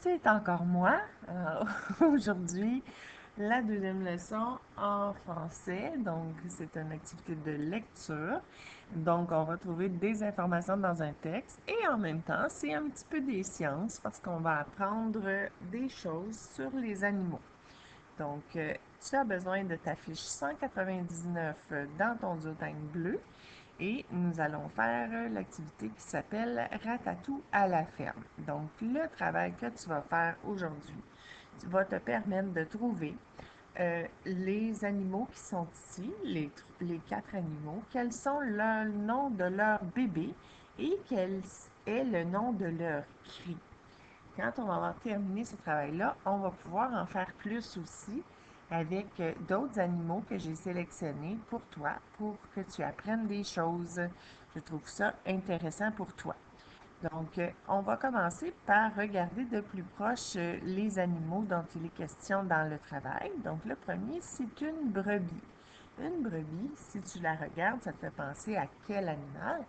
c'est encore moi. Aujourd'hui, la deuxième leçon en français. Donc, c'est une activité de lecture. Donc, on va trouver des informations dans un texte et en même temps, c'est un petit peu des sciences parce qu'on va apprendre des choses sur les animaux. Donc, tu as besoin de ta fiche 199 dans ton duotang bleu et nous allons faire l'activité qui s'appelle Ratatou à la ferme. Donc, le travail que tu vas faire aujourd'hui va te permettre de trouver les animaux qui sont ici, les quatre animaux, quels sont le nom de leur bébé et quel est le nom de leur cri. Quand on va avoir terminé ce travail-là, on va pouvoir en faire plus aussi avec d'autres animaux que j'ai sélectionnés pour toi, pour que tu apprennes des choses. Je trouve ça intéressant pour toi. Donc, on va commencer par regarder de plus proche les animaux dont il est question dans le travail. Donc, le premier, c'est une brebis. Une brebis, si tu la regardes, ça te fait penser à quel animal?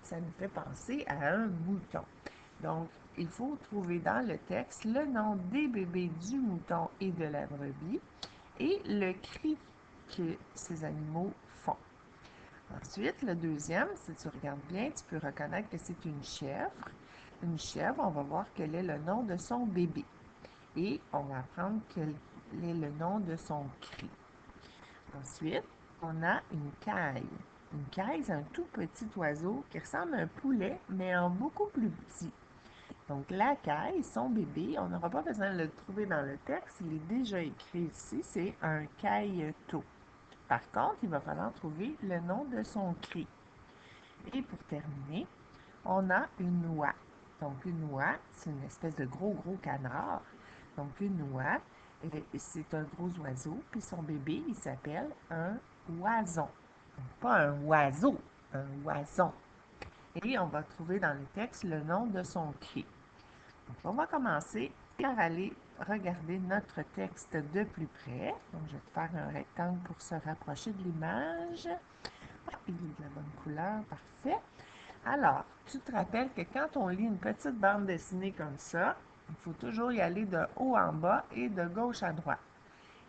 Ça nous fait penser à un mouton. Donc, il faut trouver dans le texte le nom des bébés du mouton et de la brebis et le cri que ces animaux font. Ensuite, le deuxième, si tu regardes bien, tu peux reconnaître que c'est une chèvre. Une chèvre, on va voir quel est le nom de son bébé. Et on va apprendre quel est le nom de son cri. Ensuite, on a une caille. Une caille, c'est un tout petit oiseau qui ressemble à un poulet, mais en beaucoup plus petit. Donc, la caille, son bébé, on n'aura pas besoin de le trouver dans le texte, il est déjà écrit ici, c'est un cailletot. Par contre, il va falloir trouver le nom de son cri. Et pour terminer, on a une oie. Donc, une oie, c'est une espèce de gros canard. Donc, une oie, c'est un gros oiseau, puis son bébé, il s'appelle un oison. Donc, pas un oiseau, un oison. Et on va trouver dans le texte le nom de son cri. Donc, on va commencer par aller regarder notre texte de plus près. Donc, je vais te faire un rectangle pour se rapprocher de l'image. Ah, il est de la bonne couleur, parfait. Alors, tu te rappelles que quand on lit une petite bande dessinée comme ça, il faut toujours y aller de haut en bas et de gauche à droite.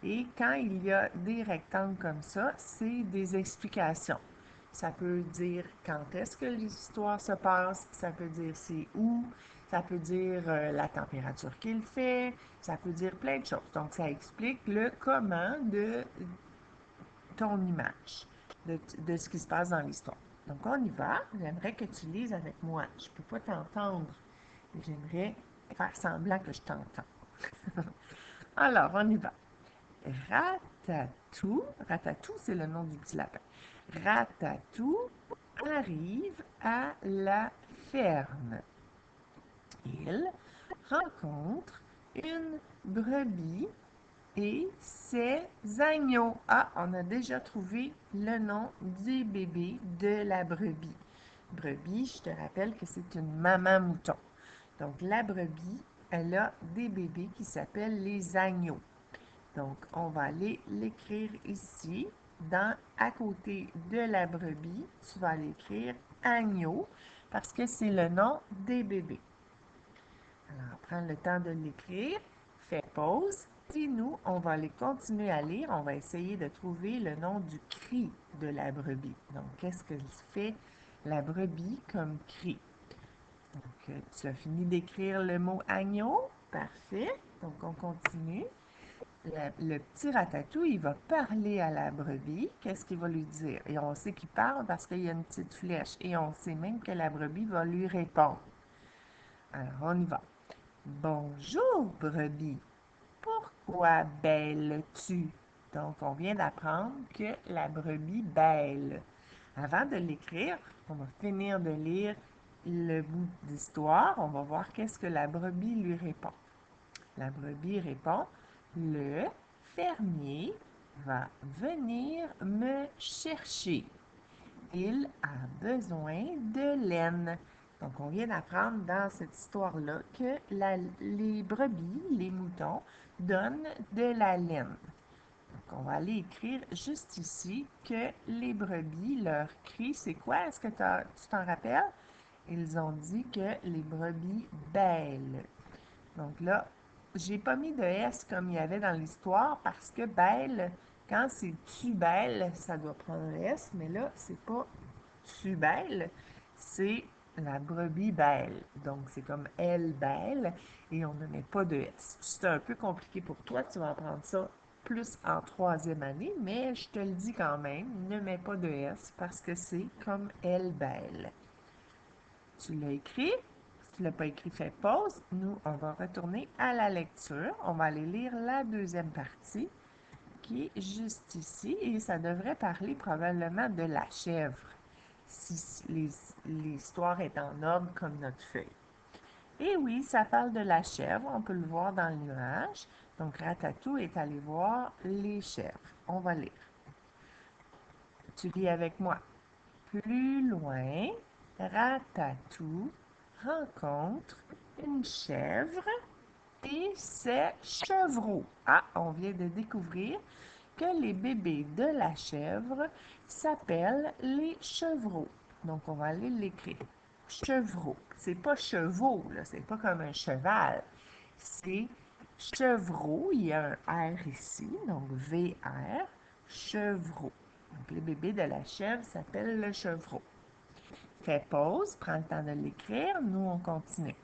Et quand il y a des rectangles comme ça, c'est des explications. Ça peut dire quand est-ce que l'histoire se passe, ça peut dire c'est où, ça peut dire la température qu'il fait, ça peut dire plein de choses. Donc, ça explique le comment de ton image, de ce qui se passe dans l'histoire. Donc, on y va. J'aimerais que tu lises avec moi. Je ne peux pas t'entendre. J'aimerais faire semblant que je t'entends. Alors, on y va. Ratatou, c'est le nom du petit lapin. Ratatou arrive à la ferme. Il rencontre une brebis et ses agneaux. Ah, on a déjà trouvé le nom du bébé de la brebis. Brebis, je te rappelle que c'est une maman mouton. Donc, la brebis, elle a des bébés qui s'appellent les agneaux. Donc, on va aller l'écrire ici, à côté de la brebis, tu vas aller écrire agneau parce que c'est le nom des bébés. Alors, prends le temps de l'écrire, fais pause, puis nous, on va aller continuer à lire. On va essayer de trouver le nom du cri de la brebis. Donc, qu'est-ce que fait la brebis comme cri? Donc, tu as fini d'écrire le mot agneau? Parfait. Donc, on continue. Le petit Ratatou, il va parler à la brebis. Qu'est-ce qu'il va lui dire? Et on sait qu'il parle parce qu'il y a une petite flèche. Et on sait même que la brebis va lui répondre. Alors, on y va. Bonjour, brebis. Pourquoi bêles-tu? Donc, on vient d'apprendre que la brebis bêle. Avant de l'écrire, on va finir de lire le bout d'histoire. On va voir qu'est-ce que la brebis lui répond. La brebis répond, le fermier va venir me chercher. Il a besoin de laine. Donc, on vient d'apprendre dans cette histoire-là que les brebis, les moutons, donnent de la laine. Donc, on va aller écrire juste ici que les brebis, leur cri, c'est quoi? Est-ce que tu t'en rappelles? Ils ont dit que les brebis bêlent. Donc là, j'ai pas mis de S comme il y avait dans l'histoire parce que belle, quand c'est tu belle, ça doit prendre un S, mais là, c'est pas tu belle, c'est la brebis belle. Donc, c'est comme elle belle et on ne met pas de S. C'est un peu compliqué pour toi, tu vas apprendre ça plus en troisième année, mais je te le dis quand même, ne mets pas de S parce que c'est comme elle belle. Tu l'as écrit. Si tu ne l'as pas écrit, fais pause. Nous, on va retourner à la lecture. On va aller lire la deuxième partie qui est juste ici et ça devrait parler probablement de la chèvre si l'histoire est en ordre comme notre feuille. Et oui, ça parle de la chèvre, on peut le voir dans le nuage. Donc, Ratatouille est allé voir les chèvres. On va lire. Tu lis avec moi. Plus loin, Ratatouille rencontre une chèvre et ses chevreaux. Ah, on vient de découvrir que les bébés de la chèvre s'appellent les chevreaux. Donc, on va aller l'écrire. Chevreaux. C'est pas chevaux, là. C'est pas comme un cheval. C'est chevreaux. Il y a un R ici, donc VR. Chevreaux. Donc, les bébés de la chèvre s'appellent le chevreau. Fais pause, prends le temps de l'écrire. Nous, on continue.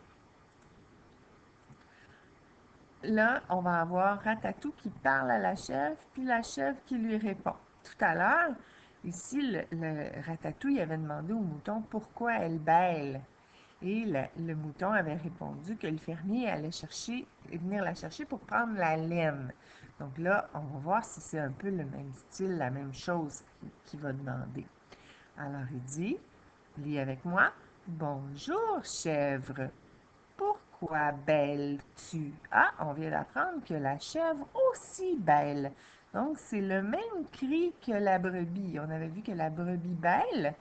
Là, on va avoir Ratatouille qui parle à la chèvre, puis la chèvre qui lui répond. Tout à l'heure, ici, le Ratatouille avait demandé au mouton pourquoi elle bêle. Et le mouton avait répondu que le fermier allait venir la chercher pour prendre la laine. Donc là, on va voir si c'est un peu le même style, la même chose qu'il va demander. Alors il dit, lis avec moi, bonjour chèvre. Pourquoi bêles-tu? Ah, on vient d'apprendre que la chèvre aussi bêle. Donc, c'est le même cri que la brebis. On avait vu que la brebis bêle,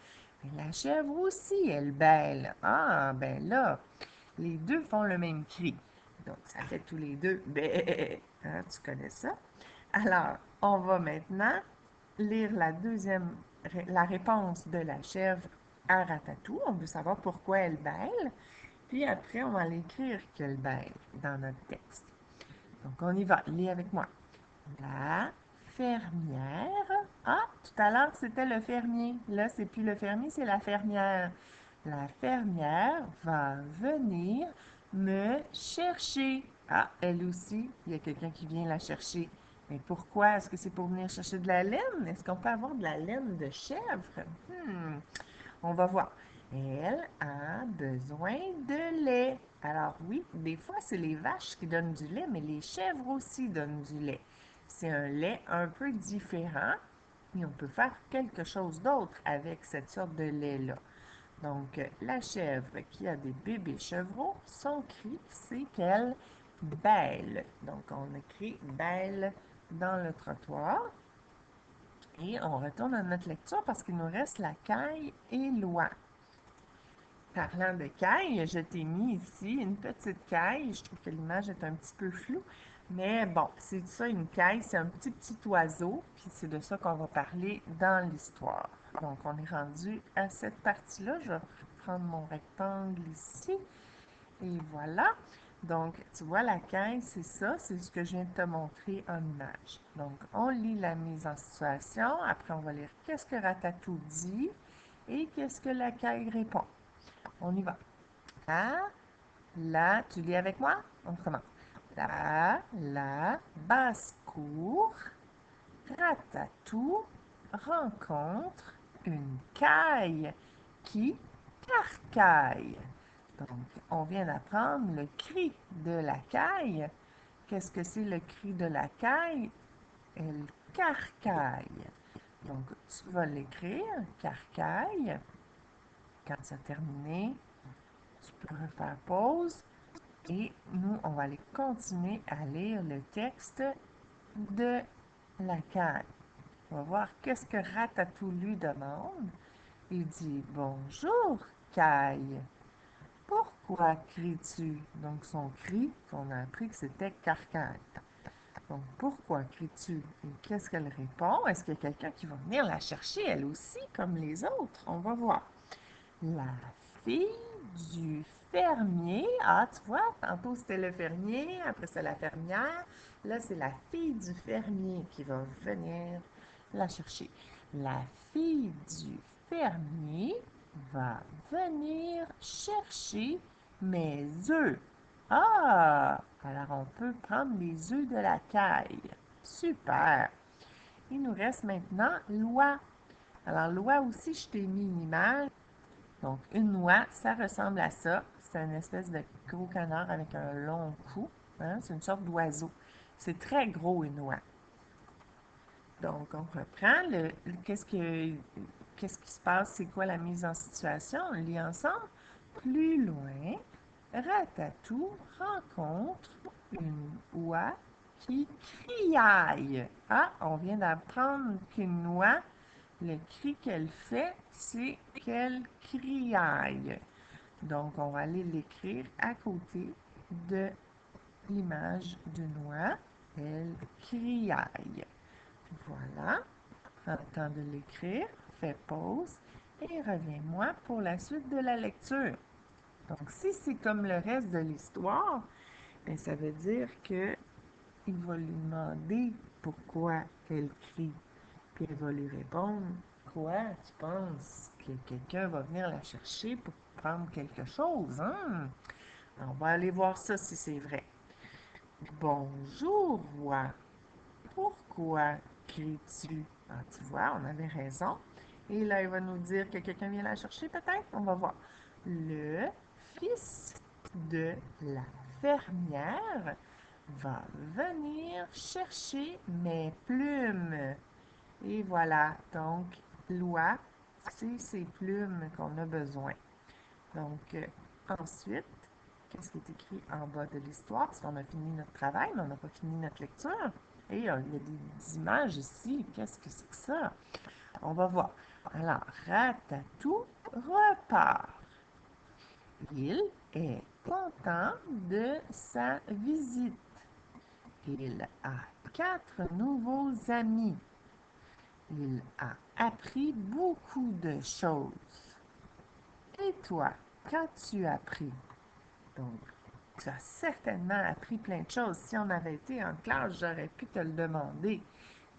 mais la chèvre aussi, elle bêle. Ah, ben là, les deux font le même cri. Donc, ça fait tous les deux bé. Hein, tu connais ça? Alors, on va maintenant lire la réponse de la chèvre à Ratatouille. On veut savoir pourquoi elle bêle. Puis après, on va l'écrire qu'elle bêle dans notre texte. Donc, on y va. Lis avec moi. La fermière. Ah, tout à l'heure, c'était le fermier. Là, c'est plus le fermier, c'est la fermière. La fermière va venir me chercher. Ah, elle aussi, il y a quelqu'un qui vient la chercher. Mais pourquoi? Est-ce que c'est pour venir chercher de la laine? Est-ce qu'on peut avoir de la laine de chèvre? On va voir. Elle a besoin de lait. Alors oui, des fois, c'est les vaches qui donnent du lait, mais les chèvres aussi donnent du lait. C'est un lait un peu différent et on peut faire quelque chose d'autre avec cette sorte de lait-là. Donc, la chèvre qui a des bébés chevreaux, son cri, c'est qu'elle bêle. Donc, on écrit bêle dans le trottoir. Et on retourne à notre lecture parce qu'il nous reste la caille et l'oie. Parlant de caille, je t'ai mis ici une petite caille. Je trouve que l'image est un petit peu floue. Mais bon, c'est ça une caille, c'est un petit oiseau. Puis c'est de ça qu'on va parler dans l'histoire. Donc on est rendu à cette partie-là. Je vais prendre mon rectangle ici. Et voilà. Donc, tu vois, la caille, c'est ça, c'est ce que je viens de te montrer en image. Donc, on lit la mise en situation. Après, on va lire qu'est-ce que Ratatouille dit et qu'est-ce que la caille répond. On y va. Tu lis avec moi? On commence. La basse-cour, Ratatouille rencontre une caille qui carcaille. Donc, on vient d'apprendre le cri de la caille. Qu'est-ce que c'est le cri de la caille? Elle carcaille. Donc, tu vas l'écrire, carcaille. Quand tu as terminé, tu peux refaire pause. Et nous, on va aller continuer à lire le texte de la caille. On va voir qu'est-ce que Ratatouille lui demande. Il dit bonjour, caille. Pourquoi cries-tu? Donc son cri, on a appris que c'était carcaille. Donc pourquoi cries-tu? Et qu'est-ce qu'elle répond? Est-ce qu'il y a quelqu'un qui va venir la chercher elle aussi, comme les autres? On va voir. La fille du fermier. Ah, tu vois, tantôt c'était le fermier, après c'est la fermière. Là, c'est la fille du fermier qui va venir la chercher. La fille du fermier va venir chercher mes œufs. Ah! Alors on peut prendre les œufs de la caille. Super! Il nous reste maintenant l'oie. Alors l'oie aussi, je t'ai mis une image. Donc une oie, ça ressemble à ça. C'est une espèce de gros canard avec un long cou. Hein? C'est une sorte d'oiseau. C'est très gros une oie. Donc on reprend. Qu'est-ce qui se passe? C'est quoi la mise en situation? On lit ensemble. Plus loin, Ratatou rencontre une oie qui criaille. Ah, on vient d'apprendre qu'une oie, le cri qu'elle fait, c'est qu'elle criaille. Donc, on va aller l'écrire à côté de l'image d'une oie. Elle criaille. Voilà. Prends le temps de l'écrire. Fais pause et reviens-moi pour la suite de la lecture. Donc, si c'est comme le reste de l'histoire, bien, ça veut dire que il va lui demander pourquoi elle crie. Puis elle va lui répondre, quoi, tu penses que quelqu'un va venir la chercher pour prendre quelque chose, hein? On va aller voir ça si c'est vrai. Bonjour, roi. Pourquoi cries-tu? Ah, tu vois, on avait raison. Et là, il va nous dire que quelqu'un vient la chercher, peut-être? On va voir. Le fils de la fermière va venir chercher mes plumes. Et voilà, donc, l'oie, c'est ces plumes qu'on a besoin. Donc, ensuite, qu'est-ce qui est écrit en bas de l'histoire? Parce qu'on a fini notre travail, mais on n'a pas fini notre lecture. Et il y a des images ici. Qu'est-ce que c'est que ça? On va voir. Alors, Ratatou repart. Il est content de sa visite. Il a 4 nouveaux amis. Il a appris beaucoup de choses. Et toi, qu'as-tu appris? Donc, tu as certainement appris plein de choses. Si on avait été en classe, j'aurais pu te le demander.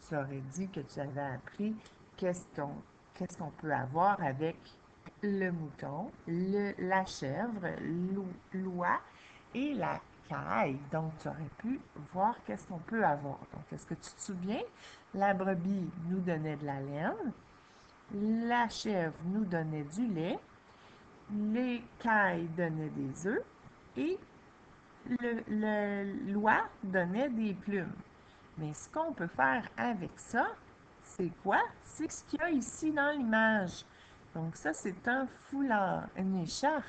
Tu aurais dit que tu avais appris qu'est-ce qu'on qu'est-ce qu'on peut avoir avec le mouton, la chèvre, l'oie et la caille. Donc, tu aurais pu voir qu'est-ce qu'on peut avoir. Donc, est-ce que tu te souviens? La brebis nous donnait de la laine, la chèvre nous donnait du lait, les cailles donnaient des œufs et l'oie donnait des plumes. Mais ce qu'on peut faire avec ça, c'est quoi? C'est ce qu'il y a ici dans l'image. Donc ça, c'est un foulard, une écharpe.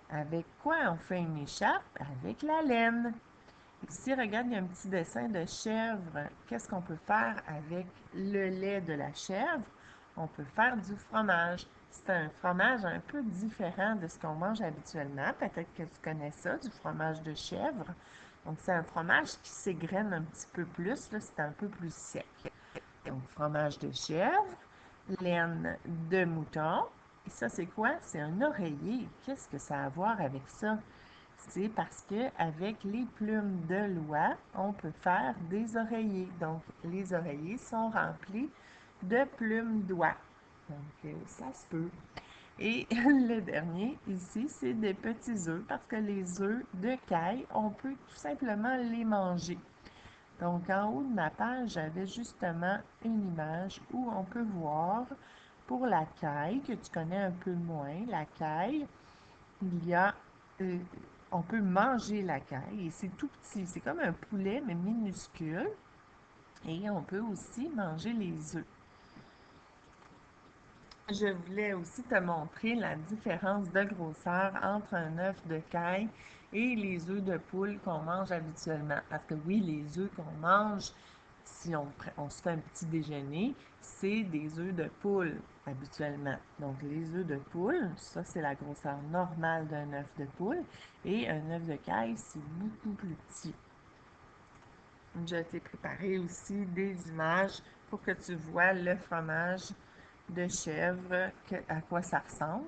Avec quoi on fait une écharpe? Avec la laine. Ici, regarde, il y a un petit dessin de chèvre. Qu'est-ce qu'on peut faire avec le lait de la chèvre? On peut faire du fromage. C'est un fromage un peu différent de ce qu'on mange habituellement. Peut-être que tu connais ça, du fromage de chèvre. Donc, c'est un fromage qui s'égrène un petit peu plus. Là, c'est un peu plus sec. Donc, fromage de chèvre, laine de mouton. Et ça, c'est quoi? C'est un oreiller. Qu'est-ce que ça a à voir avec ça? C'est parce que avec les plumes de l'oie, on peut faire des oreillers. Donc, les oreillers sont remplis de plumes d'oie. Donc, ça se peut. Et le dernier, ici, c'est des petits œufs, parce que les œufs de caille, on peut tout simplement les manger. Donc, en haut de ma page, j'avais justement une image où on peut voir pour la caille, que tu connais un peu moins, la caille, il y a, euh, on peut manger la caille et c'est tout petit. C'est comme un poulet, mais minuscule. Et on peut aussi manger les œufs. Je voulais aussi te montrer la différence de grosseur entre un œuf de caille et les œufs de poule qu'on mange habituellement. Parce que oui, les œufs qu'on mange, si on se fait un petit déjeuner, c'est des œufs de poule habituellement. Donc les œufs de poule, ça c'est la grosseur normale d'un œuf de poule. Et un œuf de caille, c'est beaucoup plus petit. Je t'ai préparé aussi des images pour que tu vois le fromage de chèvre, à quoi ça ressemble.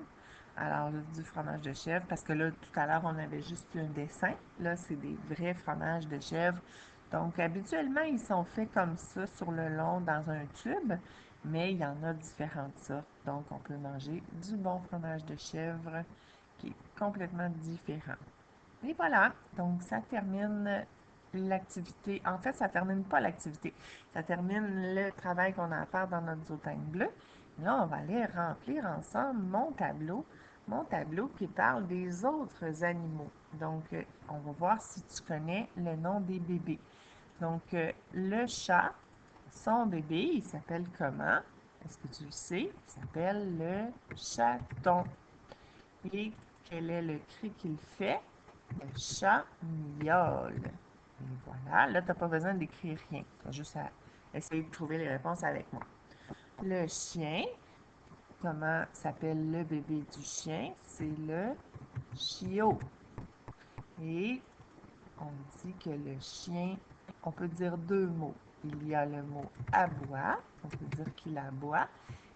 Alors, du fromage de chèvre, parce que là, tout à l'heure, on avait juste un dessin. Là, c'est des vrais fromages de chèvre. Donc, habituellement, ils sont faits comme ça sur le long dans un tube, mais il y en a différentes sortes. Donc, on peut manger du bon fromage de chèvre qui est complètement différent. Et voilà, donc ça termine l'activité. En fait, ça termine pas l'activité. Ça termine le travail qu'on a à faire dans notre zotang bleu. Là, on va aller remplir ensemble mon tableau qui parle des autres animaux. Donc, on va voir si tu connais le nom des bébés. Donc, le chat, son bébé, il s'appelle comment? Est-ce que tu le sais? Il s'appelle le chaton. Et quel est le cri qu'il fait? Le chat miaule. Et voilà, là, tu n'as pas besoin d'écrire rien. Tu as juste à essayer de trouver les réponses avec moi. Le chien, comment s'appelle le bébé du chien? C'est le chiot. Et on dit que le chien, on peut dire deux mots. Il y a le mot aboie, on peut dire qu'il aboie.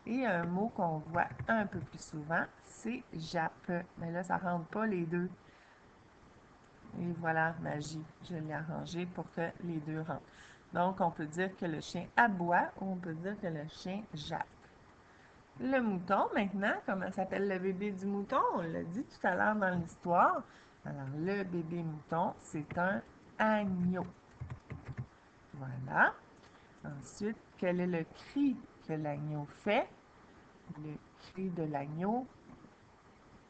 Et un mot qu'on voit un peu plus souvent, c'est jappe. Mais là, ça ne rentre pas les deux. Et voilà, magie. Je l'ai arrangé pour que les deux rentrent. Donc, on peut dire que le chien aboie ou on peut dire que le chien jappe. Le mouton, maintenant, comment s'appelle le bébé du mouton? On l'a dit tout à l'heure dans l'histoire. Alors, le bébé mouton, c'est un agneau. Voilà. Ensuite, quel est le cri que l'agneau fait? Le cri de l'agneau,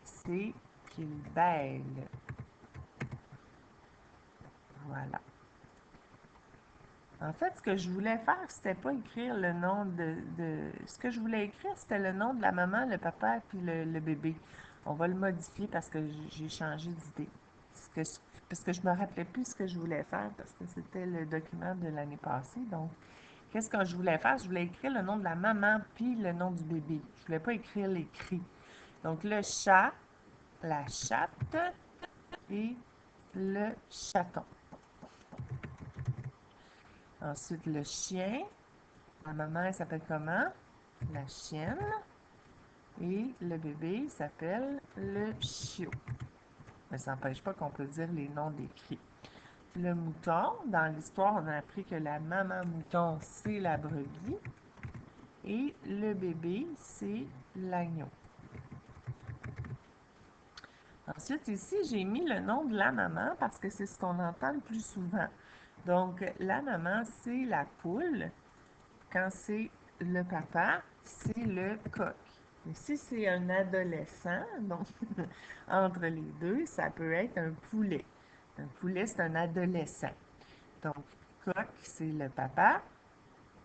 c'est qu'il bêle. Voilà. En fait, ce que je voulais faire, c'était pas écrire le nom Ce que je voulais écrire, c'était le nom de la maman, le papa, puis le bébé. On va le modifier parce que j'ai changé d'idée. Parce que je me rappelais plus ce que je voulais faire parce que c'était le document de l'année passée. Donc, qu'est-ce que je voulais faire? Je voulais écrire le nom de la maman puis le nom du bébé. Je voulais pas écrire les cris. Donc, le chat, la chatte et le chaton. Ensuite, le chien. La maman, elle s'appelle comment? La chienne. Et le bébé s'appelle le chiot. Mais ça n'empêche pas qu'on peut dire les noms des cris. Le mouton, dans l'histoire, on a appris que la maman mouton, c'est la brebis. Et le bébé, c'est l'agneau. Ensuite, ici, j'ai mis le nom de la maman parce que c'est ce qu'on entend le plus souvent. Donc, la maman, c'est la poule. Quand c'est le papa, c'est le coq. Et si c'est un adolescent, donc entre les deux, ça peut être un poulet. Un poulet, c'est un adolescent. Donc, coq, c'est le papa,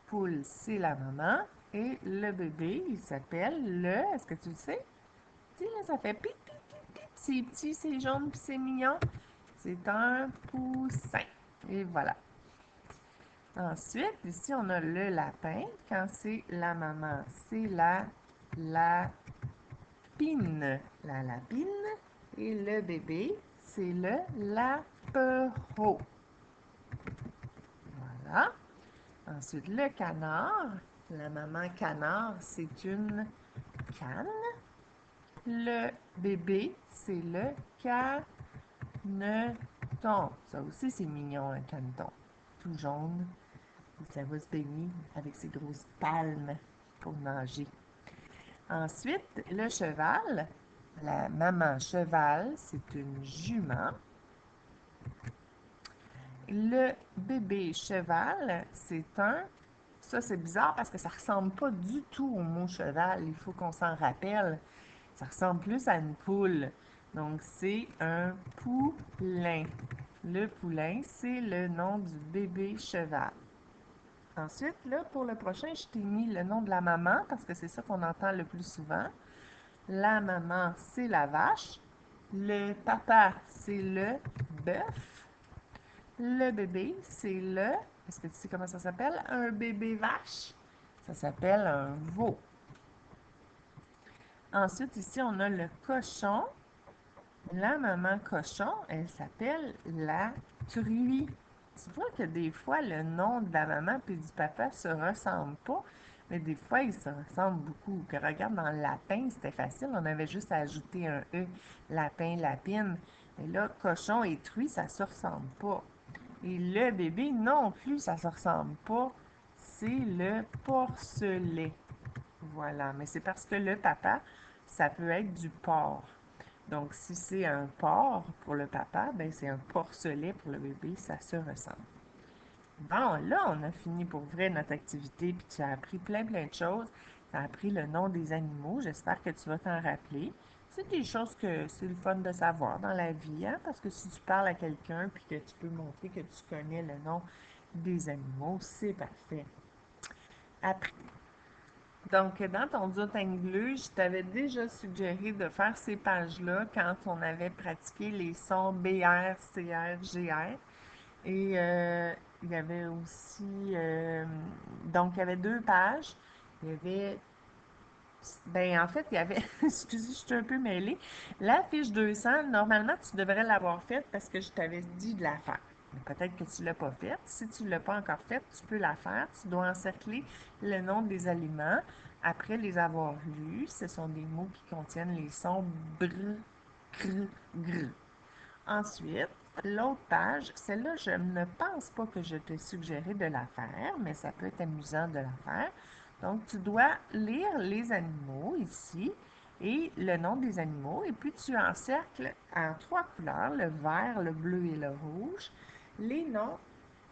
poule, c'est la maman, et le bébé, il s'appelle le, est-ce que tu le sais? Tu sais, là, ça fait pip, pip, pip, pip, c'est petit, c'est jaune, puis c'est mignon. C'est un poussin. Et voilà. Ensuite, ici, on a le lapin. Quand c'est la maman, c'est la lapine. La lapine. Et le bébé, c'est le lapereau. Voilà. Ensuite, le canard. La maman canard, c'est une canne. Le bébé, c'est le caneton. Ça aussi, c'est mignon, un caneton. Tout jaune. Ça va se baigner avec ses grosses palmes pour nager. Ensuite, le cheval. La maman cheval, c'est une jument. Le bébé cheval, c'est un... Ça, c'est bizarre parce que ça ressemble pas du tout au mot cheval. Il faut qu'on s'en rappelle. Ça ressemble plus à une poule. Donc, c'est un poulain. Le poulain, c'est le nom du bébé cheval. Ensuite, là, pour le prochain, je t'ai mis le nom de la maman parce que c'est ça qu'on entend le plus souvent. La maman, c'est la vache. Le papa, c'est le bœuf. Le bébé, c'est le... Est-ce que tu sais comment ça s'appelle? Un bébé vache. Ça s'appelle un veau. Ensuite, ici, on a le cochon. La maman cochon, elle s'appelle la truie. Tu vois que des fois, le nom de la maman et du papa se ressemblent pas, Mais des fois, ils se ressemblent beaucoup. Que regarde, dans lapin, c'était facile. On avait juste à ajouter un E. Lapin, lapine. Mais là, cochon et truie, ça se ressemble pas. Et le bébé non plus, ça se ressemble pas. C'est le porcelet. Voilà. Mais c'est parce que le papa, ça peut être du porc. Donc, si c'est un porc pour le papa, ben c'est un porcelet pour le bébé. Ça se ressemble. Bon, là, on a fini pour vrai notre activité, puis tu as appris plein de choses. Tu as appris le nom des animaux. J'espère que tu vas t'en rappeler. C'est des choses que c'est le fun de savoir dans la vie, hein? Parce que si tu parles à quelqu'un, puis que tu peux montrer que tu connais le nom des animaux, c'est parfait. Après, donc, dans ton Duolingo bleu, je t'avais déjà suggéré de faire ces pages-là quand on avait pratiqué les sons BR, CR, GR. Et il y avait aussi, donc il y avait deux pages. Il y avait, ben en fait, il y avait, excusez, je suis un peu mêlée. La fiche 200, normalement, tu devrais l'avoir faite parce que je t'avais dit de la faire. Peut-être que tu ne l'as pas faite. Si tu ne l'as pas encore faite, tu peux la faire. Tu dois encercler le nom des aliments. Après les avoir lus, ce sont des mots qui contiennent les sons br, cr, gr. Ensuite, l'autre page, celle-là, je ne pense pas que je t'ai suggéré de la faire, mais ça peut être amusant de la faire. Donc, tu dois lire les animaux ici et le nom des animaux, et puis tu encercles en trois couleurs, le vert, le bleu et le rouge, les noms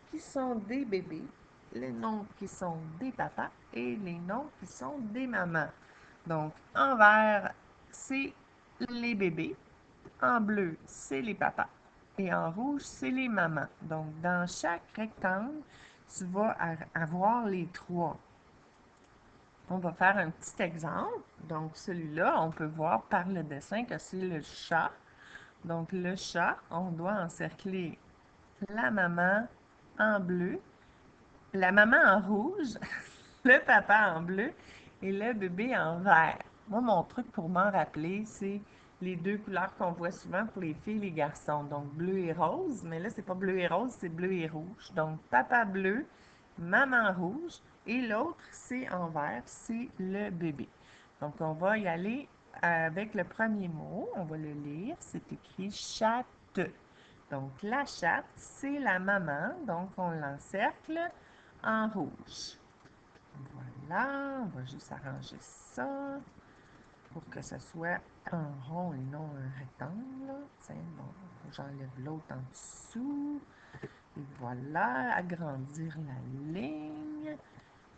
qui sont des bébés, les noms qui sont des papas et les noms qui sont des mamans. Donc, en vert, c'est les bébés. En bleu, c'est les papas. Et en rouge, c'est les mamans. Donc, dans chaque rectangle, tu vas avoir les trois. On va faire un petit exemple. Donc, celui-là, on peut voir par le dessin que c'est le chat. Donc, le chat, on doit encercler la maman en bleu, la maman en rouge, le papa en bleu et le bébé en vert. Moi, mon truc pour m'en rappeler, c'est les deux couleurs qu'on voit souvent pour les filles et les garçons. Donc, bleu et rose, mais là, c'est pas bleu et rose, c'est bleu et rouge. Donc, papa bleu, maman rouge et l'autre, c'est en vert, c'est le bébé. Donc, on va y aller avec le premier mot. On va le lire. C'est écrit chatte. Donc, la chatte, c'est la maman. Donc, on l'encercle en rouge. Voilà, on va juste arranger ça pour que ce soit un rond et non un rectangle. Tiens, bon, j'enlève l'autre en dessous. Et voilà, agrandir la ligne,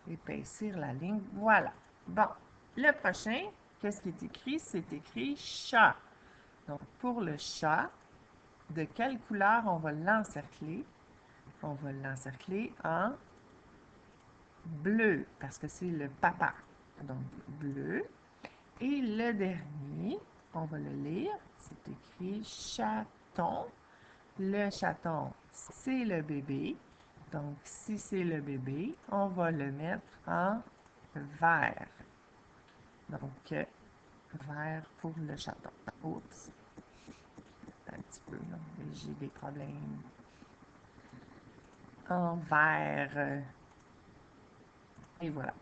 épaissir la ligne. Voilà. Bon, le prochain, qu'est-ce qui est écrit? C'est écrit chat. Donc, pour le chat, de quelle couleur on va l'encercler? On va l'encercler en bleu, parce que c'est le papa. Donc, bleu. Et le dernier, on va le lire. C'est écrit chaton. Le chaton, c'est le bébé. Donc, si c'est le bébé, on va le mettre en vert. Donc, vert pour le chaton. Oups, un petit peu, là. J'ai des problèmes. En vert. Et voilà.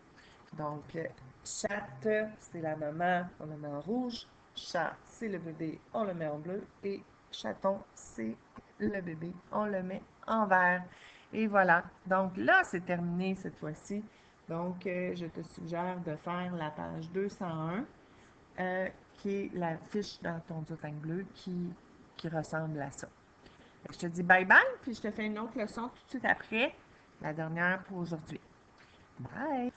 Donc, chatte, c'est la maman, on le met en rouge. Chat, c'est le bébé, on le met en bleu. Et chaton, c'est le bébé, on le met en vert. Et voilà. Donc là, c'est terminé cette fois-ci. Donc, je te suggère de faire la page 201, qui est la fiche dans ton Duotang bleu qui ressemble à ça. Je te dis bye bye, puis je te fais une autre leçon tout de suite après, la dernière pour aujourd'hui. Bye!